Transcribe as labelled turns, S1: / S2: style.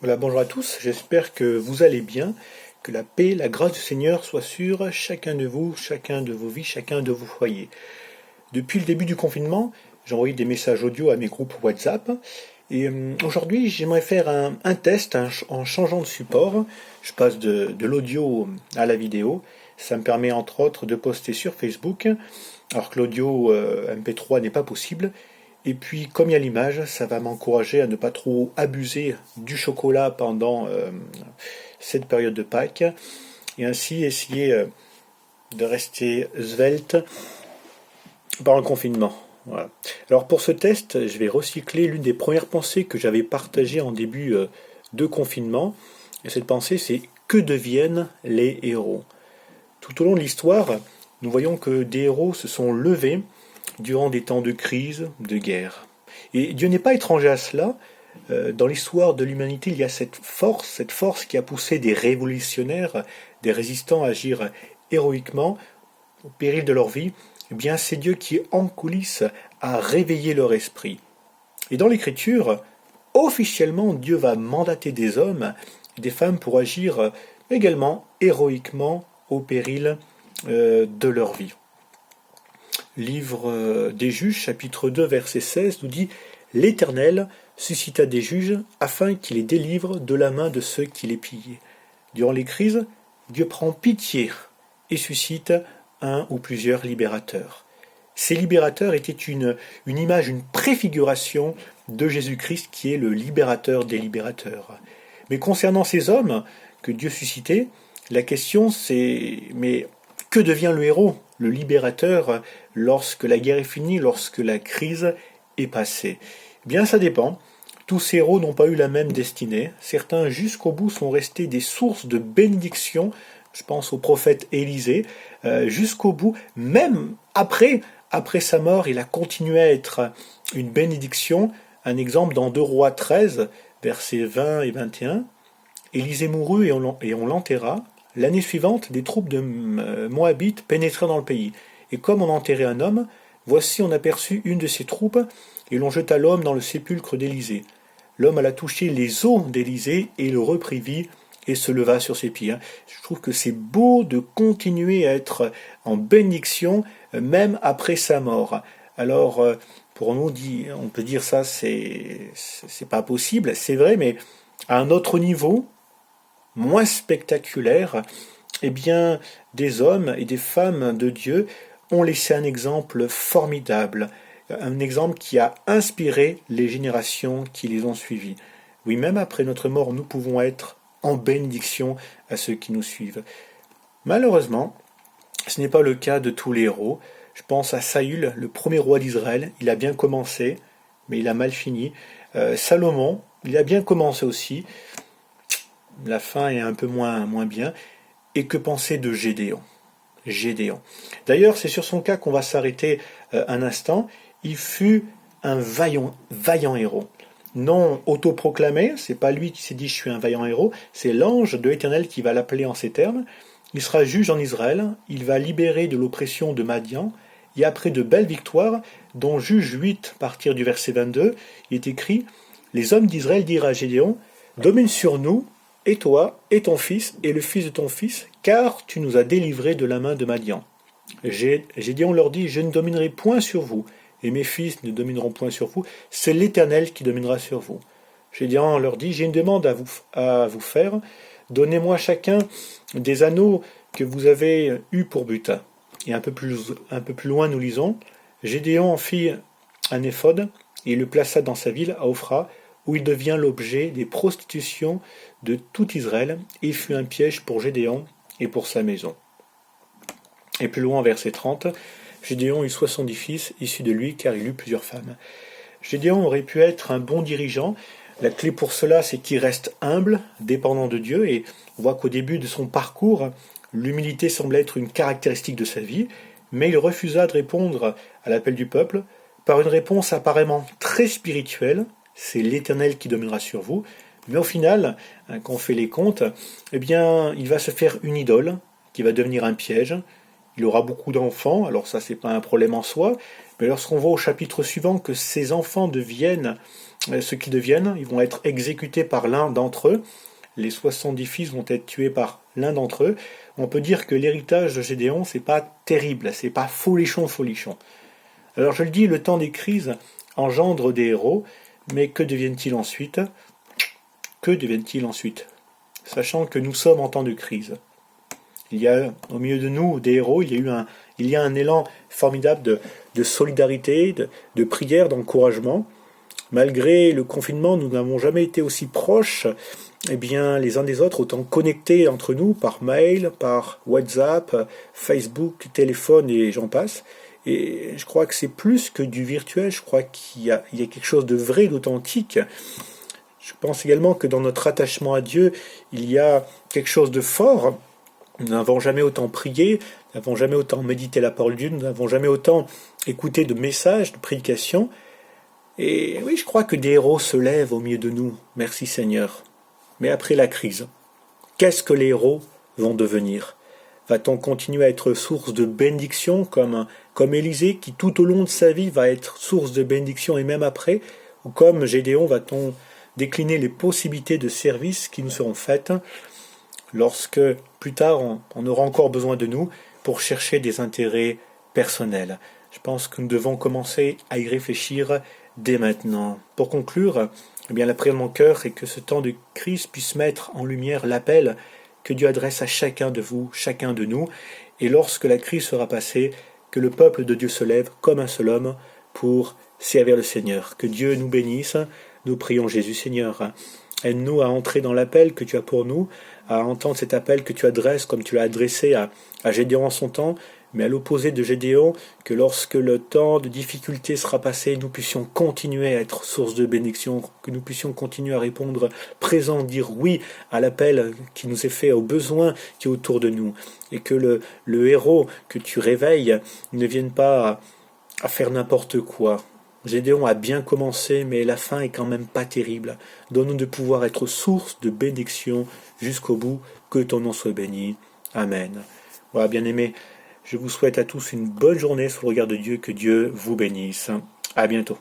S1: Voilà, bonjour à tous, j'espère que vous allez bien, que la paix, la grâce du Seigneur soit sur chacun de vous, chacun de vos vies, chacun de vos foyers. Depuis le début du confinement, j'ai envoyé des messages audio à mes groupes WhatsApp et aujourd'hui j'aimerais faire un test en changeant de support. Je passe de l'audio à la vidéo. Ça me permet entre autres de poster sur Facebook, alors que l'audio MP3 n'est pas possible. Et puis, comme il y a l'image, ça va m'encourager à ne pas trop abuser du chocolat pendant cette période de Pâques, et ainsi essayer de rester svelte pendant le confinement. Voilà. Alors pour ce test, je vais recycler l'une des premières pensées que j'avais partagées en début de confinement. Et cette pensée, c'est que deviennent les héros? Tout au long de l'histoire, nous voyons que des héros se sont levés durant des temps de crise, de guerre. Et Dieu n'est pas étranger à cela. Dans l'histoire de l'humanité, il y a cette force qui a poussé des révolutionnaires, des résistants à agir héroïquement au péril de leur vie. Eh bien, c'est Dieu qui, en coulisses, a réveillé leur esprit. Et dans l'Écriture, officiellement, Dieu va mandater des hommes et des femmes pour agir également héroïquement au péril de leur vie. Livre des Juges, chapitre 2, verset 16, nous dit « L'Éternel suscita des juges afin qu'il les délivre de la main de ceux qui les pillaient. » Durant les crises, Dieu prend pitié et suscite un ou plusieurs libérateurs. Ces libérateurs étaient une image, une préfiguration de Jésus-Christ qui est le libérateur des libérateurs. Mais concernant ces hommes que Dieu suscitait, la question c'est « mais que devient le héros, le libérateur, lorsque la guerre est finie, lorsque la crise est passée ?» Eh bien, ça dépend. Tous ces héros n'ont pas eu la même destinée. Certains, jusqu'au bout, sont restés des sources de bénédiction. Je pense au prophète Élisée. Jusqu'au bout, même après sa mort, il a continué à être une bénédiction. Un exemple dans 2 Rois 13, versets 20 et 21. Élisée mourut et on l'enterra. L'année suivante, des troupes de Moabites pénétrèrent dans le pays. Et comme on enterrait un homme, voici on aperçut une de ces troupes, et l'on jeta l'homme dans le sépulcre d'Élisée. L'homme alla toucher les os d'Élisée, et il reprit vie, et se leva sur ses pieds. Je trouve que c'est beau de continuer à être en bénédiction, même après sa mort. Alors, pour nous, on peut dire ça, c'est pas possible, c'est vrai, mais à un autre niveau, moins spectaculaire, eh bien, des hommes et des femmes de Dieu ont laissé un exemple formidable, un exemple qui a inspiré les générations qui les ont suivis. Oui, même après notre mort, nous pouvons être en bénédiction à ceux qui nous suivent. Malheureusement, ce n'est pas le cas de tous les héros. Je pense à Saül, le premier roi d'Israël. Il a bien commencé, mais il a mal fini. Salomon, il a bien commencé aussi. La fin est un peu moins bien. Et que penser de Gédéon? D'ailleurs, c'est sur son cas qu'on va s'arrêter un instant. Il fut un vaillant héros. Non autoproclamé, c'est pas lui qui s'est dit je suis un vaillant héros, c'est l'ange de l'Éternel qui va l'appeler en ces termes. Il sera juge en Israël, il va libérer de l'oppression de Madian, et après de belles victoires, dont Juge 8, à partir du verset 22, il est écrit « Les hommes d'Israël dirent à Gédéon, domine sur nous, et toi, et ton fils, et le fils de ton fils, car tu nous as délivrés de la main de Madian. » Gédéon leur dit « Je ne dominerai point sur vous, et mes fils ne domineront point sur vous, c'est l'Éternel qui dominera sur vous. » Gédéon leur dit « J'ai une demande à vous faire, donnez-moi chacun des anneaux que vous avez eus pour butin. » Et un peu plus loin, nous lisons « Gédéon en fit un éphod, et il le plaça dans sa ville, à Ophra, où il devient l'objet des prostitutions de tout Israël, et il fut un piège pour Gédéon et pour sa maison. » Et plus loin, verset 30, Gédéon eut 70 fils issus de lui, car il eut plusieurs femmes. Gédéon aurait pu être un bon dirigeant. La clé pour cela, c'est qu'il reste humble, dépendant de Dieu, et on voit qu'au début de son parcours, l'humilité semble être une caractéristique de sa vie, mais il refusa de répondre à l'appel du peuple par une réponse apparemment très spirituelle, c'est l'Éternel qui dominera sur vous, mais au final, quand on fait les comptes, eh bien, il va se faire une idole, qui va devenir un piège, il aura beaucoup d'enfants, alors ça c'est pas un problème en soi, mais lorsqu'on voit au chapitre suivant que ces enfants deviennent ce qu'ils deviennent, ils vont être exécutés par l'un d'entre eux, les 70 fils vont être tués par l'un d'entre eux, on peut dire que l'héritage de Gédéon, c'est pas terrible, c'est pas folichon. Alors je le dis, le temps des crises engendre des héros, mais que deviennent-ils ensuite? Que deviennent-ils ensuite? Sachant que nous sommes en temps de crise. Il y a au milieu de nous des héros, il y a un élan formidable de solidarité, de prière, d'encouragement. Malgré le confinement, nous n'avons jamais été aussi proches, eh bien, les uns des autres, autant connectés entre nous par mail, par WhatsApp, Facebook, téléphone et j'en passe. Et je crois que c'est plus que du virtuel, je crois qu'il y a quelque chose de vrai, d'authentique. Je pense également que dans notre attachement à Dieu, il y a quelque chose de fort. Nous n'avons jamais autant prié, nous n'avons jamais autant médité la parole de Dieu, nous n'avons jamais autant écouté de messages, de prédications. Et oui, je crois que des héros se lèvent au milieu de nous. Merci Seigneur. Mais après la crise, qu'est-ce que les héros vont devenir? Va-t-on continuer à être source de bénédiction comme Élisée qui tout au long de sa vie va être source de bénédiction et même après? Ou comme Gédéon, va-t-on décliner les possibilités de service qui nous seront faites lorsque plus tard on aura encore besoin de nous pour chercher des intérêts personnels? Je pense que nous devons commencer à y réfléchir dès maintenant. Pour conclure, eh bien, la prière de mon cœur est que ce temps de crise puisse mettre en lumière l'appel que Dieu adresse à chacun de vous, chacun de nous, et lorsque la crise sera passée, que le peuple de Dieu se lève comme un seul homme pour servir le Seigneur. Que Dieu nous bénisse. Nous prions Jésus Seigneur. Aide-nous à entrer dans l'appel que tu as pour nous, à entendre cet appel que tu adresses comme tu l'as adressé à Gédéon en son temps, mais à l'opposé de Gédéon, que lorsque le temps de difficulté sera passé, nous puissions continuer à être source de bénédiction, que nous puissions continuer à répondre présent, dire oui à l'appel qui nous est fait, aux besoins qui est autour de nous, et que le héros que tu réveilles ne vienne pas à faire n'importe quoi. Gédéon a bien commencé, mais la fin est quand même pas terrible. Donne-nous de pouvoir être source de bénédiction jusqu'au bout, que ton nom soit béni. Amen. Voilà, bien-aimés, je vous souhaite à tous une bonne journée sous le regard de Dieu, que Dieu vous bénisse. À bientôt.